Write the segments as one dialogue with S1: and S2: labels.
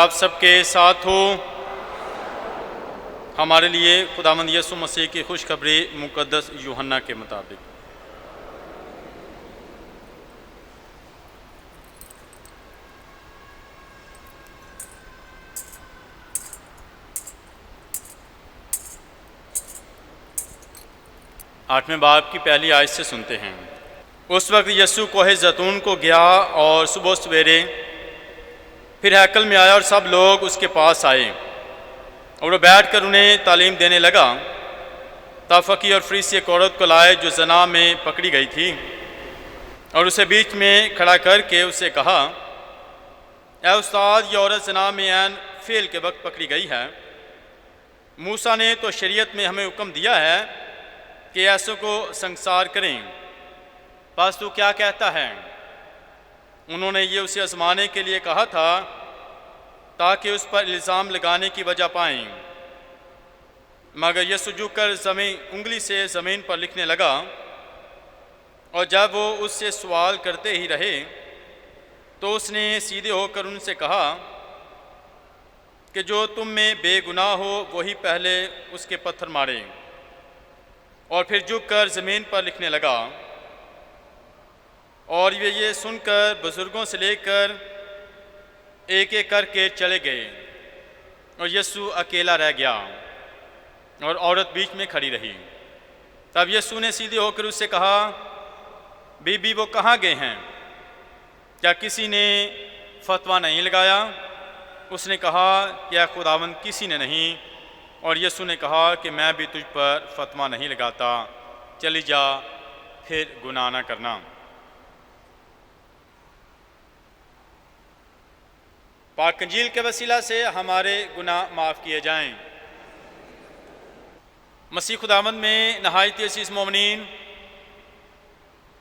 S1: آپ سب کے ساتھ ہو۔ ہمارے لیے خداوند یسوع مسیح کی خوشخبری مقدس یوحنا کے مطابق۔ آٹھویں باب کی پہلی آیت سے سنتے ہیں۔ اس وقت یسوع کوہ زیتون کو گیا اور صبح سویرے پھر ہیکل میں آیا اور سب لوگ اس کے پاس آئے اور وہ بیٹھ کر انہیں تعلیم دینے لگا۔ تب فقیہ اور فریسی ایک عورت کو لائے جو زنا میں پکڑی گئی تھی، اور اسے بیچ میں کھڑا کر کے اسے کہا، اے استاد، یہ عورت زنا میں عین فعل کے وقت پکڑی گئی ہے۔ موسیٰ نے تو شریعت میں ہمیں حکم دیا ہے کہ ایسوں کو سنگسار کریں، بس تو کیا کہتا ہے؟ انہوں نے یہ اسے آزمانے کے لیے کہا تھا تاکہ اس پر الزام لگانے کی وجہ پائیں، مگر یسوع جھک کر انگلی سے زمین پر لکھنے لگا، اور جب وہ اس سے سوال کرتے ہی رہے تو اس نے سیدھے ہو کر ان سے کہا کہ جو تم میں بے گناہ ہو وہی پہلے اس کے پتھر مارے، اور پھر جھک کر زمین پر لکھنے لگا۔ اور یہ سن کر بزرگوں سے لے کر ایک ایک کر کے چلے گئے، اور یسوع اکیلا رہ گیا اور عورت بیچ میں کھڑی رہی۔ تب یسوع نے سیدھے ہو کر اس سے کہا، بی بی وہ کہاں گئے ہیں؟ کیا کسی نے فتویٰ نہیں لگایا؟ اس نے کہا کہ اے خداوند، کسی نے نہیں۔ اور یسوع نے کہا کہ میں بھی تجھ پر فتویٰ نہیں لگاتا، چلی جا، پھر گناہ نہ کرنا۔ پاک انجیل کے وسیلہ سے ہمارے گناہ معاف کیے جائیں۔ مسیح خداوند میں نہایت عزیز مومنین،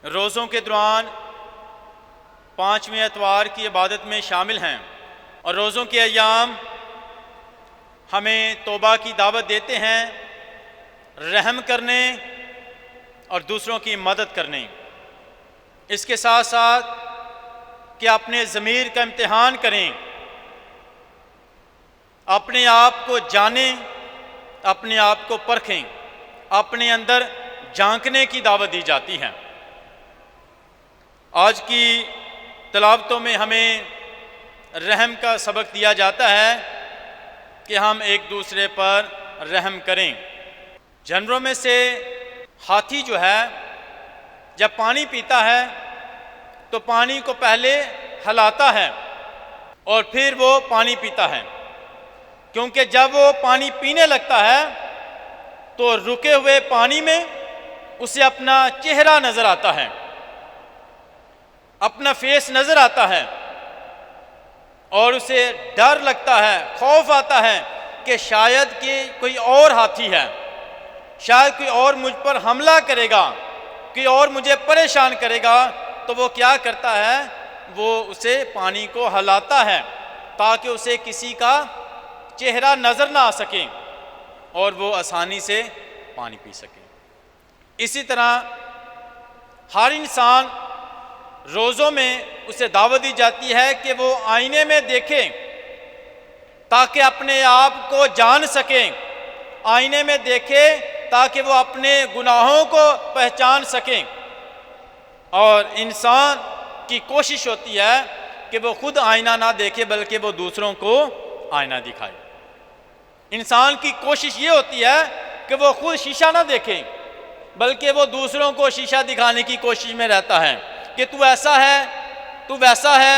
S1: روزوں کے دوران 5ویں اتوار کی عبادت میں شامل ہیں، اور روزوں کے ایام ہمیں توبہ کی دعوت دیتے ہیں، رحم کرنے اور دوسروں کی مدد کرنے۔ اس کے ساتھ ساتھ کہ اپنے ضمیر کا امتحان کریں، اپنے آپ کو جانیں، اپنے آپ کو پرکھیں، اپنے اندر جھانکنے کی دعوت دی جاتی ہے۔ آج کی تلاوتوں میں ہمیں رحم کا سبق دیا جاتا ہے کہ ہم ایک دوسرے پر رحم کریں۔ جانوروں میں سے ہاتھی جو ہے، جب پانی پیتا ہے تو پانی کو پہلے ہلاتا ہے اور پھر وہ پانی پیتا ہے، کیونکہ جب وہ پانی پینے لگتا ہے تو رکے ہوئے پانی میں اسے اپنا چہرہ نظر آتا ہے، اپنا فیس نظر آتا ہے، اور اسے ڈر لگتا ہے، خوف آتا ہے کہ شاید کہ کوئی اور ہاتھی ہے، شاید کوئی اور مجھ پر حملہ کرے گا، کوئی اور مجھے پریشان کرے گا۔ تو وہ کیا کرتا ہے؟ وہ اسے پانی کو ہلاتا ہے تاکہ اسے کسی کا چہرہ نظر نہ آ سکے اور وہ آسانی سے پانی پی سکے۔ اسی طرح ہر انسان روزوں میں اسے دعوت دی جاتی ہے کہ وہ آئینے میں دیکھے تاکہ اپنے آپ کو جان سکیں، آئینے میں دیکھے تاکہ وہ اپنے گناہوں کو پہچان سکیں۔ اور انسان کی کوشش ہوتی ہے کہ وہ خود آئینہ نہ دیکھے بلکہ وہ دوسروں کو آئینہ دکھائے۔ انسان کی کوشش یہ ہوتی ہے کہ وہ خود شیشہ نہ دیکھے بلکہ وہ دوسروں کو شیشہ دکھانے کی کوشش میں رہتا ہے کہ تو ایسا ہے، تو ویسا ہے،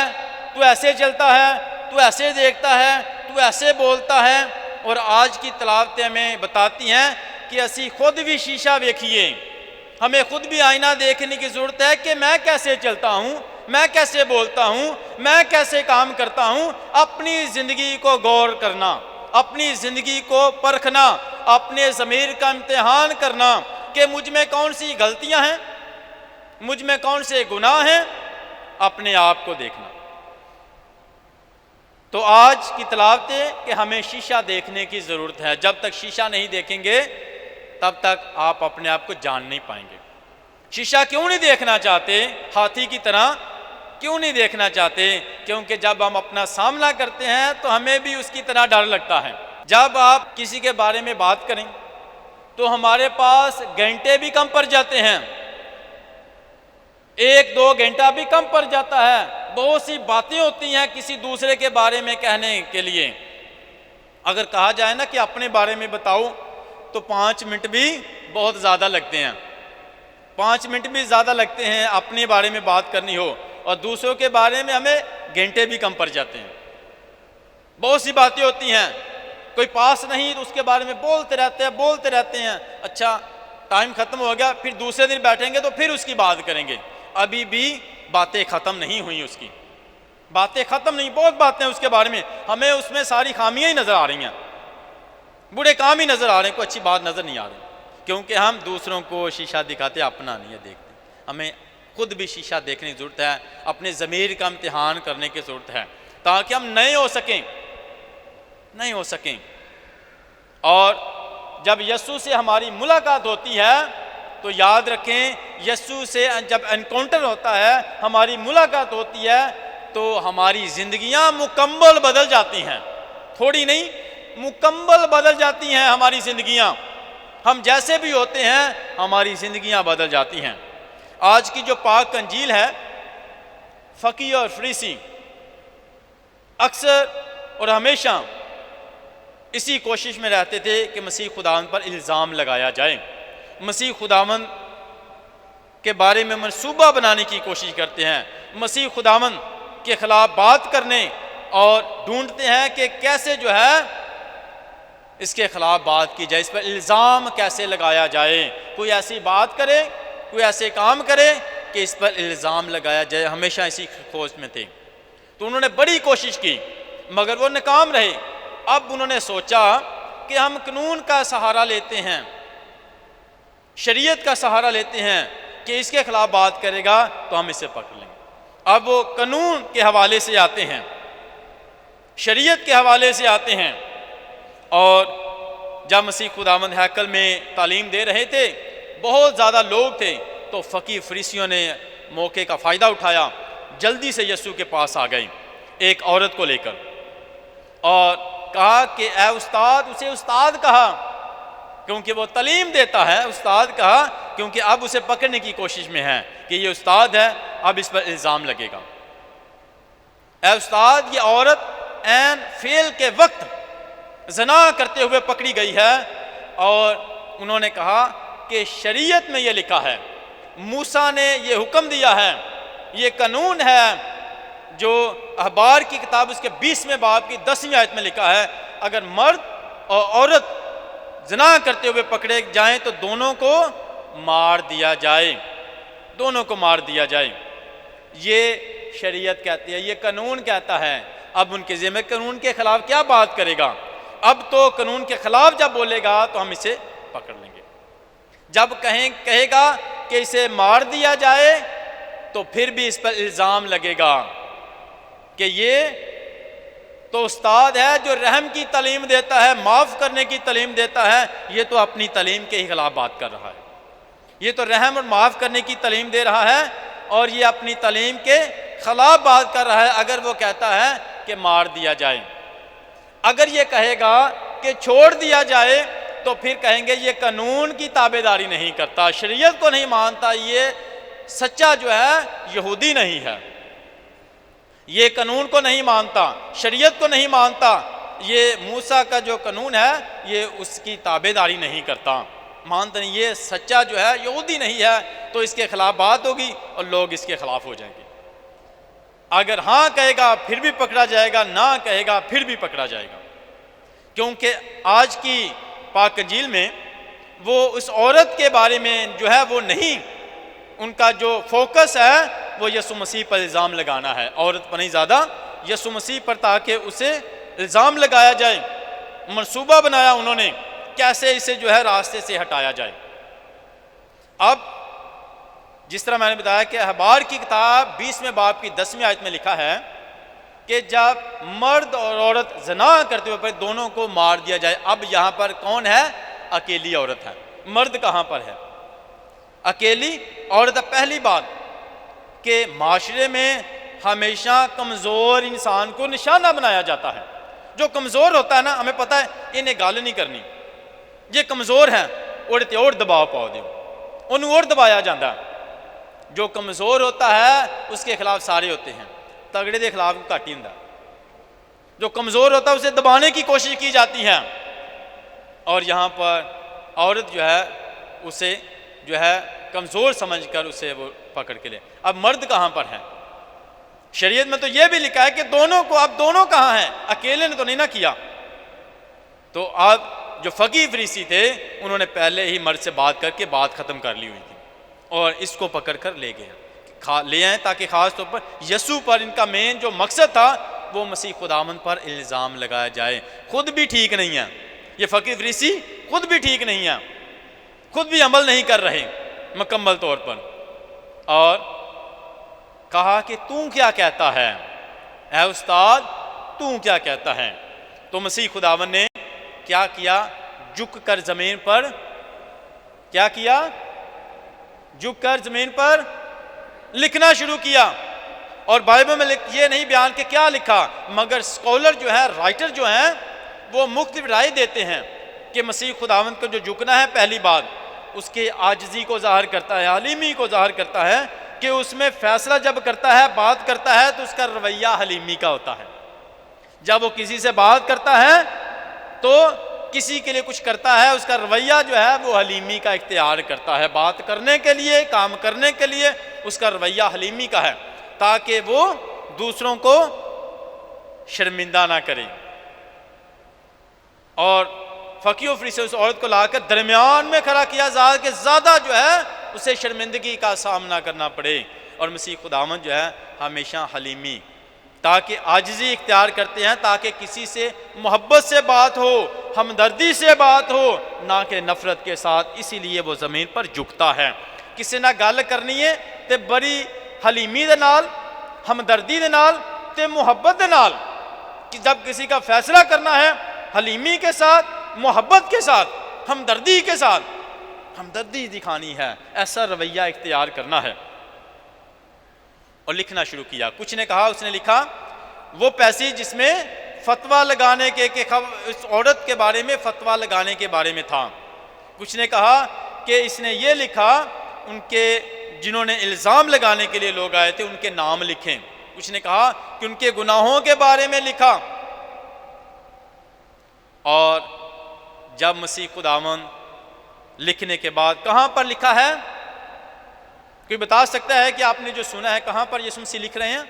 S1: تو ایسے چلتا ہے، تو ایسے دیکھتا ہے، تو ایسے بولتا ہے۔ اور آج کی تلاوتیں ہمیں بتاتی ہیں کہ اسی خود بھی شیشہ دیکھیے، ہمیں خود بھی آئینہ دیکھنے کی ضرورت ہے کہ میں کیسے چلتا ہوں، میں کیسے بولتا ہوں، میں کیسے کام کرتا ہوں۔ اپنی زندگی کو غور کرنا، اپنی زندگی کو پرکھنا، اپنے ضمیر کا امتحان کرنا کہ مجھ میں کون سی غلطیاں ہیں، مجھ میں کون سے گناہ ہیں، اپنے آپ کو دیکھنا۔ تو آج کی تلاوت ہے کہ ہمیں شیشہ دیکھنے کی ضرورت ہے۔ جب تک شیشہ نہیں دیکھیں گے تب تک آپ اپنے آپ کو جان نہیں پائیں گے۔ شیشہ کیوں نہیں دیکھنا چاہتے ہاتھی کی طرح؟ کیوں نہیں دیکھنا چاہتے؟ کیونکہ جب ہم اپنا سامنا کرتے ہیں تو ہمیں بھی اس کی طرح ڈر لگتا ہے۔ جب آپ کسی کے بارے میں بات کریں تو ہمارے پاس گھنٹے بھی کم پڑ جاتے ہیں، 1-2 گھنٹہ بھی کم پڑ جاتا ہے۔ بہت سی باتیں ہوتی ہیں کسی دوسرے کے بارے میں کہنے کے لیے، اگر کہا جائے نا کہ اپنے بارے میں بتاؤ تو 5 منٹ بھی بہت زیادہ لگتے ہیں، 5 منٹ بھی زیادہ لگتے ہیں اپنے بارے میں بات کرنی ہو، اور دوسروں کے بارے میں ہمیں گھنٹے بھی کم پڑ جاتے ہیں۔ بہت سی باتیں ہوتی ہیں، کوئی پاس نہیں تو اس کے بارے میں بولتے رہتے ہیں، اچھا ٹائم ختم ہو گیا، پھر دوسرے دن بیٹھیں گے تو پھر اس کی بات کریں گے، ابھی بھی باتیں ختم نہیں ہوئی، اس کی باتیں ختم نہیں، بہت باتیں اس کے بارے میں، ہمیں اس میں ساری خامیاں ہی نظر آ رہی ہیں، برے کام ہی نظر آ رہے ہیں، کوئی اچھی بات نظر نہیں آ رہی، کیونکہ ہم دوسروں کو شیشہ دکھاتے، اپنا نہیں دیکھتے۔ ہمیں خود بھی شیشہ دیکھنے کی ضرورت ہے، اپنے ضمیر کا امتحان کرنے کی ضرورت ہے، تاکہ ہم نئے ہو سکیں۔ اور جب یسوع سے ہماری ملاقات ہوتی ہے تو یاد رکھیں، یسوع سے جب انکاؤنٹر ہوتا ہے، ہماری ملاقات ہوتی ہے تو ہماری زندگیاں مکمل بدل جاتی ہیں، تھوڑی نہیں، مکمل بدل جاتی ہیں ہماری زندگیاں، ہم جیسے بھی ہوتے ہیں ہماری زندگیاں بدل جاتی ہیں۔ آج کی جو پاک انجیل ہے، فقیہ اور فریسی اکثر اور ہمیشہ اسی کوشش میں رہتے تھے کہ مسیح خداوند پر الزام لگایا جائے، مسیح خداوند کے بارے میں منصوبہ بنانے کی کوشش کرتے ہیں، مسیح خداوند کے خلاف بات کرنے اور ڈھونڈتے ہیں کہ کیسے جو ہے اس کے خلاف بات کی جائے، اس پر الزام کیسے لگایا جائے، کوئی ایسی بات کرے، کوئی ایسے کام کرے کہ اس پر الزام لگایا جائے، ہمیشہ اسی کھوج میں تھے۔ تو انہوں نے بڑی کوشش کی مگر وہ ناکام رہے۔ اب انہوں نے سوچا کہ ہم قانون کا سہارا لیتے ہیں، شریعت کا سہارا لیتے ہیں کہ اس کے خلاف بات کرے گا تو ہم اسے پکڑ لیں گے۔ اب وہ قانون کے حوالے سے آتے ہیں، شریعت کے حوالے سے آتے ہیں، اور جب مسیح خداوند ہیکل میں تعلیم دے رہے تھے، بہت زیادہ لوگ تھے، تو فقیہ فریسیوں نے موقع کا فائدہ اٹھایا، جلدی سے یسوع کے پاس آ گئے ایک عورت کو لے کر، اور کہا کہ اے استاد، اسے استاد کہا کیونکہ وہ تعلیم دیتا ہے، استاد کہا کیونکہ اب اسے پکڑنے کی کوشش میں ہے کہ یہ استاد ہے، اب اس پر الزام لگے گا۔ اے استاد، یہ عورت عین فعل کے وقت زنا کرتے ہوئے پکڑی گئی ہے، اور انہوں نے کہا کہ شریعت میں یہ لکھا ہے، موسیٰ نے یہ حکم دیا ہے، یہ قانون ہے، جو اخبار کی کتاب اس کے 20ویں باب کی 10ویں آیت میں لکھا ہے، اگر مرد اور عورت زنا کرتے ہوئے پکڑے جائیں تو دونوں کو مار دیا جائے، دونوں کو مار دیا جائے۔ یہ شریعت کہتی ہے، یہ قانون کہتا ہے۔ اب ان کے ذمہ قانون کے خلاف کیا بات کرے گا؟ اب تو قانون کے خلاف جب بولے گا تو ہم اسے پکڑ لیں گے۔ جب کہے گا کہ اسے مار دیا جائے تو پھر بھی اس پر الزام لگے گا کہ یہ تو استاد ہے جو رحم کی تعلیم دیتا ہے، معاف کرنے کی تعلیم دیتا ہے، یہ تو اپنی تعلیم کے ہی خلاف بات کر رہا ہے، یہ تو رحم اور معاف کرنے کی تعلیم دے رہا ہے اور یہ اپنی تعلیم کے خلاف بات کر رہا ہے اگر وہ کہتا ہے کہ مار دیا جائے۔ اگر یہ کہے گا کہ چھوڑ دیا جائے تو پھر کہیں گے یہ قانون کی تابع داری نہیں کرتا، شریعت کو نہیں مانتا، یہ سچا جو ہے یہودی نہیں ہے، یہ قانون کو نہیں مانتا، شریعت کو نہیں مانتا، یہ موسیٰ کا جو قانون ہے یہ اس کی تابع داری نہیں کرتا، مانتا نہیں، یہ سچا جو ہے یہودی نہیں ہے، تو اس کے خلاف بات ہوگی اور لوگ اس کے خلاف ہو جائیں گے۔ اگر ہاں کہے گا پھر بھی پکڑا جائے گا، نہ کہے گا پھر بھی پکڑا جائے گا، کیونکہ آج کی پاک انجیل میں وہ اس عورت کے بارے میں جو ہے وہ نہیں، ان کا جو فوکس ہے وہ یسوع مسیح پر الزام لگانا ہے، عورت پر نہیں زیادہ، یسوع مسیح پر، تاکہ اسے الزام لگایا جائے۔ منصوبہ بنایا انہوں نے کیسے اسے جو ہے راستے سے ہٹایا جائے۔ اب جس طرح میں نے بتایا کہ اخبار کی کتاب 20ویں باب کی 10ویں آیت میں لکھا ہے کہ جب مرد اور عورت زنا کرتے ہوئے دونوں کو مار دیا جائے۔ اب یہاں پر کون ہے؟ اکیلی عورت ہے، مرد کہاں پر ہے؟ اکیلی عورت ہے۔ پہلی بات کہ معاشرے میں ہمیشہ کمزور انسان کو نشانہ بنایا جاتا ہے۔ جو کمزور ہوتا ہے نا، ہمیں پتہ ہے انہیں گل نہیں کرنی، یہ کمزور ہیں اور تے اور دباؤ پاؤ دیو، انہوں اور دبایا جاتا ہے۔ جو کمزور ہوتا ہے اس کے خلاف سارے ہوتے ہیں، تگڑے دے خلاف گھٹ ہی ہوندا۔ جو کمزور ہوتا ہے اسے دبانے کی کوشش کی جاتی ہے، اور یہاں پر عورت جو ہے اسے جو ہے کمزور سمجھ کر اسے وہ پکڑ کے لے۔ اب مرد کہاں پر ہیں؟ شریعت میں تو یہ بھی لکھا ہے کہ دونوں کو، اب دونوں کہاں ہیں؟ اکیلے نے تو نہیں نہ کیا۔ تو اب جو فقیہ فریسی تھے انہوں نے پہلے ہی مرد سے بات کر کے بات ختم کر لی ہوئی تھی، اور اس کو پکڑ کر لے گئے لے آئیں تاکہ خاص طور پر یسوع پر ان کا مین جو مقصد تھا وہ مسیح خداوند پر الزام لگایا جائے۔ خود بھی ٹھیک نہیں ہے، یہ فقیہ فریسی خود بھی ٹھیک نہیں ہے، خود بھی عمل نہیں کر رہے مکمل طور پر، اور کہا کہ تو کیا کہتا ہے اے استاد، تو کیا کہتا ہے؟ تو مسیح خداوند نے کیا کیا؟ جھک کر زمین پر کیا کیا؟ جھک کر زمین پر لکھنا شروع کیا۔ اور بائبل میں یہ نہیں بیان کہ کیا لکھا، مگر اسکالر جو ہے، رائٹر جو ہیں، وہ مختلف رائے دیتے ہیں کہ مسیح خداوند کو جو جھکنا ہے، پہلی بات اس کے عاجزی کو ظاہر کرتا ہے، حلیمی کو ظاہر کرتا ہے کہ اس میں فیصلہ جب کرتا ہے، بات کرتا ہے تو اس کا رویہ حلیمی کا ہوتا ہے۔ جب وہ کسی سے بات کرتا ہے تو کسی کے لیے کچھ کرتا ہے، اس کا رویہ جو ہے وہ حلیمی کا اختیار کرتا ہے، بات کرنے کے لیے، کام کرنے کے لیے اس کا رویہ حلیمی کا ہے، تاکہ وہ دوسروں کو شرمندہ نہ کرے۔ اور فقیہ و فریسی اس عورت کو لا کر درمیان میں کھڑا کیا کہ زیادہ جو ہے اسے شرمندگی کا سامنا کرنا پڑے، اور مسیح خداوند جو ہے ہمیشہ حلیمی، تاکہ عاجزی اختیار کرتے ہیں، تاکہ کسی سے محبت سے بات ہو، ہمدردی سے بات ہو، نہ کہ نفرت کے ساتھ۔ اسی لیے وہ زمین پر جھکتا ہے۔ کسی نہ گل کرنی ہے تے بڑی حلیمی دے نال، ہمدردی دے نال تے محبت دے نال، کہ جب کسی کا فیصلہ کرنا ہے حلیمی کے ساتھ، محبت کے ساتھ، ہمدردی کے ساتھ، ہمدردی دکھانی ہے، ایسا رویہ اختیار کرنا ہے۔ اور لکھنا شروع کیا۔ کچھ نے کہا، اس نے لکھا وہ پیسج جس میں فتویٰ لگانے کے اس عورت کے بارے میں فتویٰ لگانے کے بارے میں تھا۔ کچھ نے کہا کہ اس نے یہ لکھا ان کے جنہوں نے الزام لگانے کے لیے لوگ آئے تھے ان کے نام لکھیں۔ کچھ نے کہا کہ ان کے گناہوں کے بارے میں لکھا۔ اور جب مسیح خداوند لکھنے کے بعد کہاں پر لکھا ہے؟ کوئی بتا سکتا ہے کہ آپ نے جو سنا ہے کہاں پر یسوع مسیح لکھ رہے ہیں؟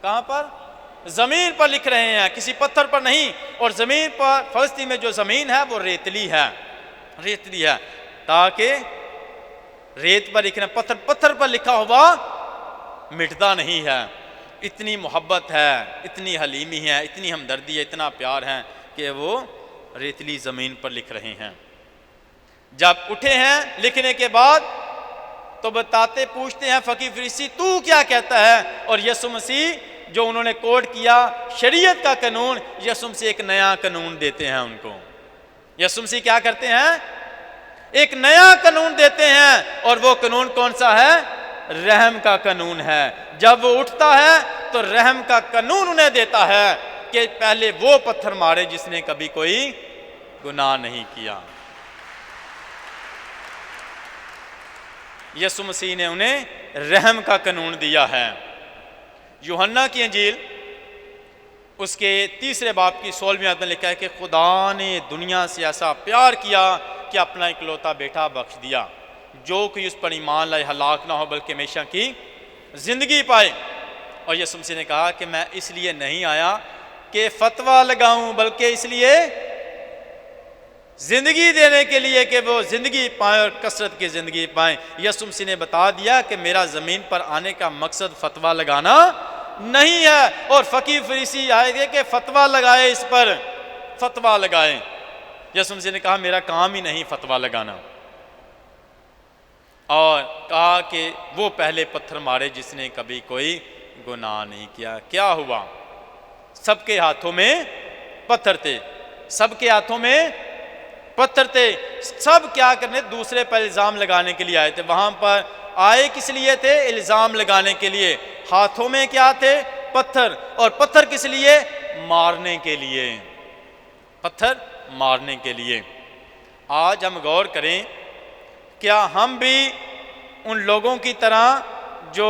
S1: کہاں پر؟ زمین پر لکھ رہے ہیں، کسی پتھر پر نہیں۔ اور زمین پر، فلسطین میں جو زمین ہے وہ ریتلی ہے، ریتلی ہے، تاکہ ریت پر لکھنا، پتھر پر لکھا ہوا مٹتا نہیں ہے۔ اتنی محبت ہے، اتنی حلیمی ہے، اتنی ہمدردی ہے، اتنا پیار ہے کہ وہ ریتلی زمین پر لکھ رہے ہیں۔ جب اٹھے ہیں لکھنے کے بعد تو بتاتے پوچھتے ہیں فقیہ فریسی تو کیا کہتا ہے؟ اور یسوع مسیح جو انہوں نے کوٹ کیا شریعت کا قانون، یسوع مسیح ایک نیا قانون دیتے ہیں ان کو۔ یسوع مسیح کیا کرتے ہیں؟ ایک نیا قانون دیتے ہیں، اور وہ قانون کون سا ہے؟ رحم کا قانون ہے۔ جب وہ اٹھتا ہے تو رحم کا قانون انہیں دیتا ہے کہ پہلے وہ پتھر مارے جس نے کبھی کوئی گناہ نہیں کیا۔ یسوع مسیح نے انہیں رحم کا قانون دیا ہے۔ یوحنا کی انجیل اس کے 3 باب کی 16ویں آیت میں لکھا ہے کہ خدا نے دنیا سے ایسا پیار کیا کہ اپنا اکلوتا بیٹا بخش دیا، جو کوئی اس پر ایمان لائے ہلاک نہ ہو بلکہ ہمیشہ کی زندگی پائے۔ اور یسوع مسیح نے کہا کہ میں اس لیے نہیں آیا کہ فتویٰ لگاؤں، بلکہ اس لیے زندگی دینے کے لیے کہ وہ زندگی پائیں اور کثرت کی زندگی پائیں۔ یسوع مسیح نے بتا دیا کہ میرا زمین پر آنے کا مقصد فتویٰ لگانا نہیں ہے۔ اور فقیہ فریسی آئے گے کہ فتویٰ لگائے، اس پر فتویٰ لگائیں۔ یسوع مسیح نے کہا میرا کام ہی نہیں فتویٰ لگانا، اور کہا کہ وہ پہلے پتھر مارے جس نے کبھی کوئی گناہ نہیں کیا۔ کیا ہوا؟ سب کے ہاتھوں میں پتھر تھے، سب کے ہاتھوں میں پتھر تھے، سب کیا کرنے؟ دوسرے پر الزام لگانے کے لیے آئے تھے۔ وہاں پر آئے کس لیے تھے؟ الزام لگانے کے لیے۔ ہاتھوں میں کیا تھے؟ پتھر، اور پتھر کس لیے؟ مارنے کے لیے، پتھر مارنے کے لیے۔ آج ہم غور کریں، کیا ہم بھی ان لوگوں کی طرح جو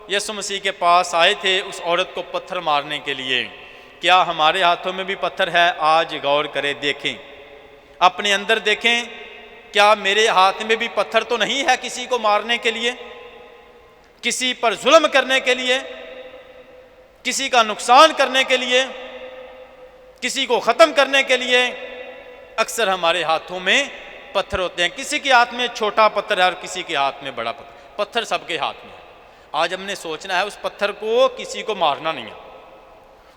S1: یسوع مسیح کے پاس آئے تھے اس عورت کو پتھر مارنے کے لیے، کیا ہمارے ہاتھوں میں بھی پتھر ہے؟ آج غور کریں، دیکھیں، اپنے اندر دیکھیں، کیا میرے ہاتھ میں بھی پتھر تو نہیں ہے کسی کو مارنے کے لیے، کسی پر ظلم کرنے کے لیے، کسی کا نقصان کرنے کے لیے، کسی کو ختم کرنے کے لیے؟ اکثر ہمارے ہاتھوں میں پتھر ہوتے ہیں، کسی کے ہاتھ میں چھوٹا پتھر ہے اور کسی کے ہاتھ میں بڑا پتھر، پتھر سب کے ہاتھ میں ہے۔ آج ہم نے سوچنا ہے اس پتھر کو کسی کو مارنا نہیں ہے،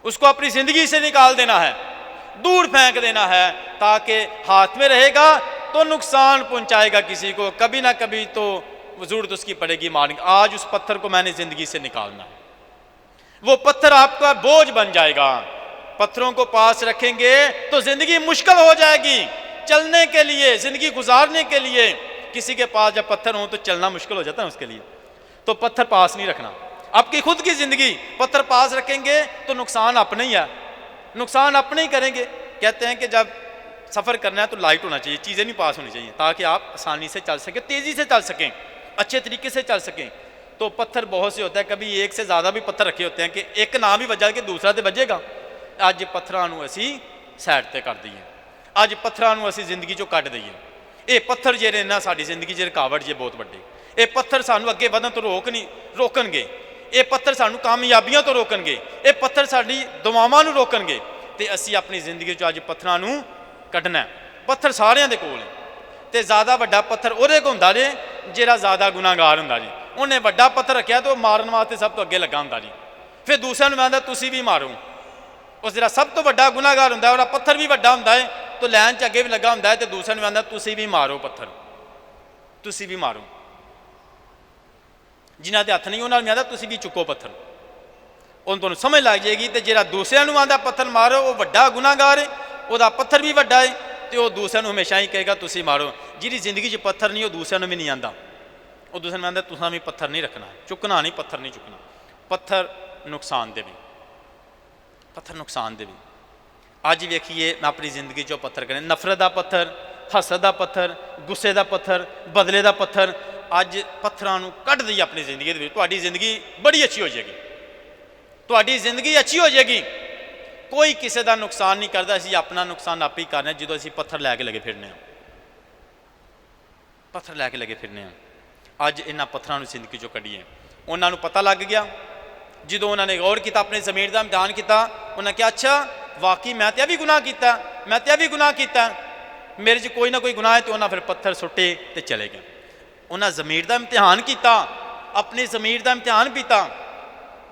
S1: اس کو اپنی زندگی سے نکال دینا ہے، دور پھینک دینا ہے، تاکہ ہاتھ میں رہے گا تو نقصان پہنچائے گا کسی کو، کبھی نہ کبھی تو ضرورت اس کی پڑے گی مارنے کی۔ آج اس پتھر کو میں نے زندگی سے نکالنا ہے، وہ پتھر آپ کا بوجھ بن جائے گا۔ پتھروں کو پاس رکھیں گے تو زندگی مشکل ہو جائے گی چلنے کے لیے، زندگی گزارنے کے لیے۔ کسی کے پاس جب پتھر ہوں تو چلنا مشکل ہو جاتا ہے اس کے لیے، تو پتھر پاس نہیں رکھنا۔ آپ کی خود کی زندگی پتھر پاس رکھیں گے تو نقصان اپنے ہی ہے، نقصان اپنے ہی کریں گے۔ کہتے ہیں کہ جب سفر کرنا ہے تو لائٹ ہونا چاہیے، چیزیں نہیں پاس ہونی چاہیے، تاکہ آپ آسانی سے چل سکیں، تیزی سے چل سکیں، اچھے طریقے سے چل سکیں۔ تو پتھر بہت سے ہوتا ہے، کبھی ایک سے زیادہ بھی پتھر رکھے ہوتے ہیں کہ ایک نہ بھی وجہ کہ دوسرا تو بجے گا۔ اج پتھراں نوں اسی سائڈ تے کر دئیے، اج پتھراں نوں اسی زندگی چوں کڈ دئیے۔ یہ پتھر جہے نا ساری زندگی چ رکاوٹ جی بہت وڈے، یہ پتھر سانوں اگے ودھن تو روکن گے، یہ پتھر سانوں کامیابیاں تو روکن گے، یہ پتھر ساری دعاواں نوں روکن گے، تے اسی اپنی زندگی چ اج پتھراں نوں کڈنا ہے۔ پتھر ساریاں دے کول ہے، تے زیادہ وڈا پتھر اودے کول ہوندا جے جہڑا زیادہ گناہگار ہوندا جی، انہیں وڈا پتھر رکھیا تو مارن واسطے سب تو اگے لگا ہوندا جی، پھر دوسرے نوں کہندا تسی بھی مارو۔ اس جڑا سب تو وڈا گناہگار ہوندا ہے اور پتھر بھی وڈا ہوندا ہے تو لین چ اگے بھی لگا ہوندا ہے تے دوسرے نوں کہندا تسی بھی مارو پتھر، تسی بھی مارو۔ جنہاں دے ہاتھ نہیں انہاں نوں کہندا تسی بھی چکو پتھر، ان تانوں سمجھ لگ جائے گی۔ تے جڑا دوسرے نوں آندا پتھر مارو وہ وڈا گناہگار ہے، وہ دا پتھر بھی وڈا ہے تے وہ دوسرے نوں ہمیشہ ہی کہے گا تسی مارو۔ جہਦੀ زندگی چ پتھر نہیں وہ دوسرے نوں بھی نہیں آندا، وہ دوسرے نوں کہندا تساں بھی پتھر نہیں رکھنا، چکنا نہیں، پتھر نہیں چکنا۔ پتھر نقصان دے بھی، پتھر نقصان دے بھی۔ اج ویکھیے میں اپنی زندگی چوں پتھر کریں، نفرت دا پتھر، حسد دا پتھر، غصے دا پتھر، بدلے دا پتھر، اج پتھراں نوں کڈ دئیے اپنی زندگی دے وچ، تہاڈی زندگی بڑی اچھی ہو جائے گی، تہاڈی زندگی اچھی ہو جائے گی۔ کوئی کسی دا نقصان نہیں کردا، اسی اپنا نقصان آپ ہی کرنا جدوں اسی پتھر لے کے لگے پھرنے ہاں، پتھر لے کے لگے پھرنے ہاں۔ اج انہاں پتھراں نوں زندگی چوں کڈیے۔ انہاں نوں پتہ لگ گیا جدوں انہاں نے غور کیتا، اپنے ضمیر دا امتحان کیتا، انہاں کہا اچھا واقعی میں تے بھی گناہ کیتا، میں تے بھی گناہ کیتا، میرے چ کوئی نہ کوئی گناہ ہے، تو انہاں پھر پتھر سٹے تے چلے گئے۔ انہاں ضمیر دا امتحان کیتا، اپنے ضمیر دا امتحان پیتا۔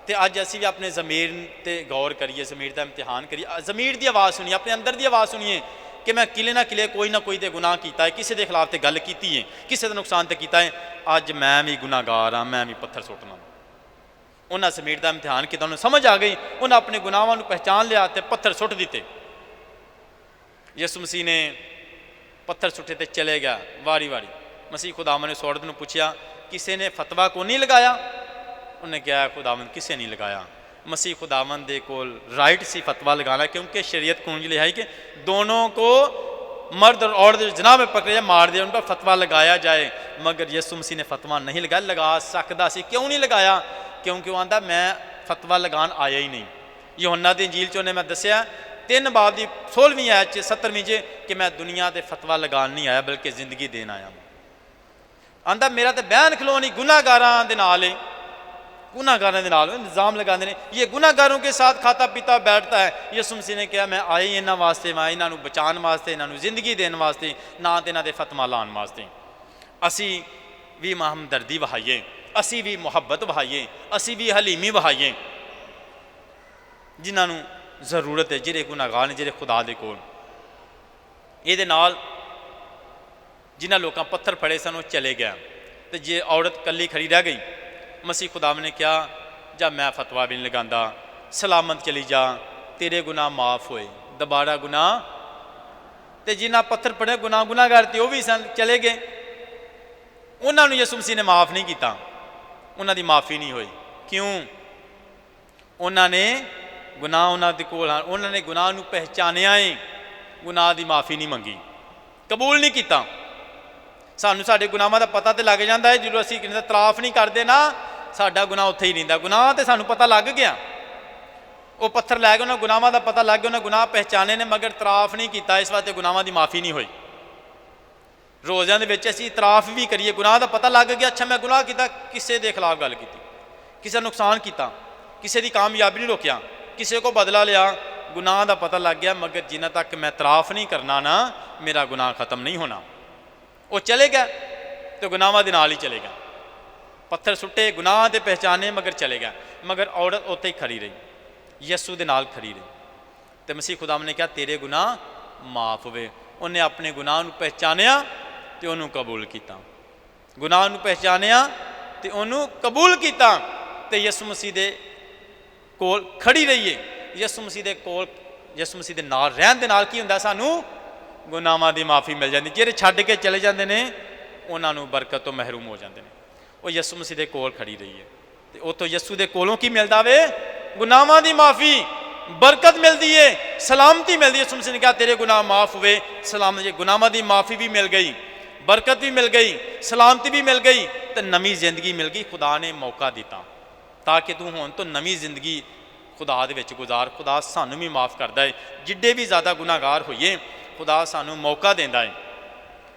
S1: تے اج اسی بھی اپنے ضمیر تے غور کریے، ضمیر دا امتحان کریے، ضمیر دی آواز سنیے، اپنے اندر دی آواز سنیے کہ میں کلے نہ کلے کوئی نہ کوئی تے گناہ کیتا ہے، کسی دے خلاف تے گل کیتی ہے، کسی دا نقصان تے کیتا ہے، اج میں بھی گناہگار ہاں، میں بھی پتھر سٹنا۔ انہاں ضمیر دا امتحان کیتا، انہوں سمجھ آ گئی، انہاں اپنے گناہاں نوں پہچان لیا تے پتھر سٹ دیتے۔ یسوع مسیح نے پتھر سٹے تے چلے گیا واری واری۔ مسیح خداوند نے سوڑت نوں پوچھیا کسی نے فتویٰ کو نہیں لگایا؟ انہوں نے کہا خداوند کسے نہیں لگایا۔ مسیح خداوند دے کول رائٹ سی فتویٰ لگانا، کیونکہ شریعت قانون یہ ہے کہ دونوں کو مرد اور عورت جناب میں پکڑے جائے، مار دیا، ان پر فتویٰ لگایا جائے، مگر یسوع مسیح نے فتویٰ نہیں لگایا۔ لگا سکتا سی، کیوں نہیں لگایا؟ کیونکہ وہ آندا میں فتویٰ لگان آیا ہی نہیں۔ یوحنا دی انجیل چوں نے میں دسیا 3 باب دی 16ویں آیت 17ویں کہ میں دنیا تے فتویٰ لگان نہیں آیا بلکہ زندگی دین آیا ہوں۔ آندا میرا تے بیان کھلو نہیں، گناہگاراں دے نال ہے، گناہگاراں دے نال الزام لگاندے نے، یہ گناہگاروں کے ساتھ کھاتا پیتا بیٹھتا ہے۔ یسوع مسیح نے کہا میں آئی انہاں واسطے، میں انہاں نوں بچان واسطے، انہاں نوں زندگی دین واسطے، نہ تے انہاں دے فتویٰ لان واسطے۔ اسی بھی ہمدردی وہائیے، اسی بھی محبت وہائیے، اسی بھی حلیمی وہائیے جنہاں نوں ضرورت ہے، جہڑے گناہگار نے، جہڑے خدا دے کول۔ یہ دے نال جنہاں لوکاں پتھر پھڑے سن وہ چلے گیا، تو جے عورت کلی کھڑی رہ گئی، مسیح خداوند نے کہا جب میں فتویٰ بھی نہیں لگاندا، سلامت چلی جا، تیرے گناہ معاف ہوئے، دوبارہ گناہ۔ تے جنہاں پتھر پڑے گناہگار تے وہ بھی سن، چلے گئے۔ ਉਹਨਾਂ ਨੂੰ ਯਿਸੂ ਮਸੀਹ ਨੇ ਮਾਫ ਨਹੀਂ ਕੀਤਾ, ਉਹਨਾਂ ਦੀ ਮਾਫੀ ਨਹੀਂ ਹੋਈ। ਕਿਉਂ? ਉਹਨਾਂ ਨੇ ਗੁਨਾਹ ਉਹਨਾਂ ਦੇ ਕੋਲ, ਉਹਨਾਂ ਨੇ ਗੁਨਾਹ ਨੂੰ ਪਹਿਚਾਨਿਆ ਏ, ਗੁਨਾਹ ਦੀ ਮਾਫੀ ਨਹੀਂ ਮੰਗੀ, ਕਬੂਲ ਨਹੀਂ ਕੀਤਾ। ਸਾਨੂੰ ਸਾਡੇ ਗੁਨਾਹਾਂ ਦਾ ਪਤਾ ਤੇ ਲੱਗ ਜਾਂਦਾ ਹੈ, ਜਦੋਂ ਅਸੀਂ ਕਿਸੇ ਦਾ ਤਰਾਫ ਨਹੀਂ ਕਰਦੇ ਨਾ, ਸਾਡਾ ਗੁਨਾਹ ਉੱਥੇ ਹੀ ਰਹਿੰਦਾ। ਗੁਨਾਹ ਤੇ ਸਾਨੂੰ ਪਤਾ ਲੱਗ ਗਿਆ, ਉਹ ਪੱਥਰ ਲੈ ਕੇ ਉਹਨਾਂ ਗੁਨਾਹਾਂ ਦਾ ਪਤਾ ਲੱਗ ਗਿਆ, ਉਹਨਾਂ ਗੁਨਾਹ ਪਹਿਚਾਨੇ ਨੇ, ਮਗਰ ਤਰਾਫ ਨਹੀਂ ਕੀਤਾ, ਇਸ ਵਾਸਤੇ ਗੁਨਾਹਾਂ ਦੀ ਮਾਫੀ ਨਹੀਂ ਹੋਈ। ਰੋਜ਼ਿਆਂ ਦੇ ਵਿੱਚ ਅਸੀਂ ਇਤਰਾਫ ਵੀ ਕਰੀਏ, ਗੁਨਾਹ ਦਾ ਪਤਾ ਲੱਗ ਗਿਆ, ਅੱਛਾ ਮੈਂ ਗੁਨਾਹ ਕੀਤਾ, ਕਿਸੇ ਦੇ ਖਿਲਾਫ ਗੱਲ ਕੀਤੀ, ਕਿਸੇ ਦਾ ਨੁਕਸਾਨ ਕੀਤਾ, ਕਿਸੇ ਦੀ ਕਾਮਯਾਬੀ ਨਹੀਂ ਰੋਕਿਆ, ਕਿਸੇ ਕੋ ਬਦਲਾ ਲਿਆ, ਗੁਨਾਹ ਦਾ ਪਤਾ ਲੱਗ ਗਿਆ, ਮਗਰ ਜਿੰਨਾ ਤੱਕ ਮੈਂ ਇਤਰਾਫ ਨਹੀਂ ਕਰਨਾ ਨਾ, ਮੇਰਾ ਗੁਨਾਹ ਖਤਮ ਨਹੀਂ ਹੋਣਾ। ਉਹ ਚਲੇ ਗਿਆ ਤੇ ਗੁਨਾਹਾਂ ਦੇ ਨਾਲ ਹੀ ਚਲੇ ਗਿਆ, ਪੱਥਰ ਸੁੱਟੇ, ਗੁਨਾਹ ਤੇ ਪਹਿਚਾਨੇ, ਮਗਰ ਚਲੇ ਗਿਆ। ਮਗਰ ਔਰਤ ਉੱਥੇ ਹੀ ਖੜੀ ਰਹੀ, ਯਿਸੂ ਦੇ ਨਾਲ ਖੜੀ ਰਹੀ, ਤੇ ਮਸੀਹ ਖੁਦਾਵੰਦ ਨੇ ਕਿਹਾ ਤੇਰੇ ਗੁਨਾਹ ਮਾਫ ਹੋਵੇ। ਉਹਨੇ ਆਪਣੇ ਗੁਨਾਹ ਨੂੰ ਪਹਿਚਾਨਿਆ ਤੇ ਉਹਨੂੰ ਕਬੂਲ ਕੀਤਾ, ਗੁਨਾਹ ਨੂੰ ਪਹਿਚਾਨਿਆ ਤੇ ਉਹਨੂੰ ਕਬੂਲ ਕੀਤਾ, ਤੇ ਯਿਸੂ ਮਸੀਹ ਦੇ ਕੋਲ ਖੜੀ ਰਹੀਏ। ਯਿਸੂ ਮਸੀਹ ਦੇ ਕੋਲ, ਯਿਸੂ ਮਸੀਹ ਦੇ ਨਾਲ ਰਹਿਣ ਦੇ ਨਾਲ ਕੀ ਹੁੰਦਾ, ਸਾਨੂੰ ਗੁਨਾਹਾਂ ਦੀ ਮਾਫੀ ਮਿਲ ਜਾਂਦੀ। ਜਿਹੜੇ ਛੱਡ ਕੇ ਚਲੇ ਜਾਂਦੇ ਨੇ ਉਹਨਾਂ ਨੂੰ ਬਰਕਤ ਤੋਂ ਮਹਿਰੂਮ ਹੋ ਜਾਂਦੇ ਨੇ। ਉਹ ਯਿਸੂ ਮਸੀਹ ਦੇ ਕੋਲ ਖੜੀ ਰਹੀ ਹੈ, ਤੇ ਉੱਥੋਂ ਯਿਸੂ ਦੇ ਕੋਲੋਂ ਕੀ ਮਿਲਦਾ ਵੇ? ਗੁਨਾਹਾਂ ਦੀ ਮਾਫੀ, ਬਰਕਤ ਮਿਲਦੀ ਏ, ਸਲਾਮਤੀ ਮਿਲਦੀ ਹੈ। ਯਿਸੂ ਮਸੀਹ ਨੇ ਕਿਹਾ ਤੇਰੇ ਗੁਨਾਹ ਮਾਫ ਹੋਵੇ, ਸਲਾਮ। ਜੇ ਗੁਨਾਹਾਂ ਦੀ ਮਾਫੀ ਵੀ ਮਿਲ ਗਈ, ਬਰਕਤ ਵੀ ਮਿਲ ਗਈ, ਸਲਾਮਤੀ ਵੀ ਮਿਲ ਗਈ, ਤੇ ਨਵੀਂ ਜ਼ਿੰਦਗੀ ਮਿਲ ਗਈ। ਖੁਦਾ ਨੇ ਮੌਕਾ ਦਿੱਤਾ ਤਾਂ ਕਿ ਤੂੰ ਹੁਣ ਤੋਂ ਨਵੀਂ ਜ਼ਿੰਦਗੀ ਖੁਦਾ ਦੇ ਵਿੱਚ ਗੁਜ਼ਾਰ। ਖੁਦਾ ਸਾਨੂੰ ਵੀ ਮਾਫ ਕਰਦਾ ਹੈ, ਜਿੱਡੇ ਵੀ ਜ਼ਿਆਦਾ ਗੁਨਾਹਗਾਰ ਹੋਈਏ, ਖੁਦਾ ਸਾਨੂੰ ਮੌਕਾ ਦਿੰਦਾ ਹੈ।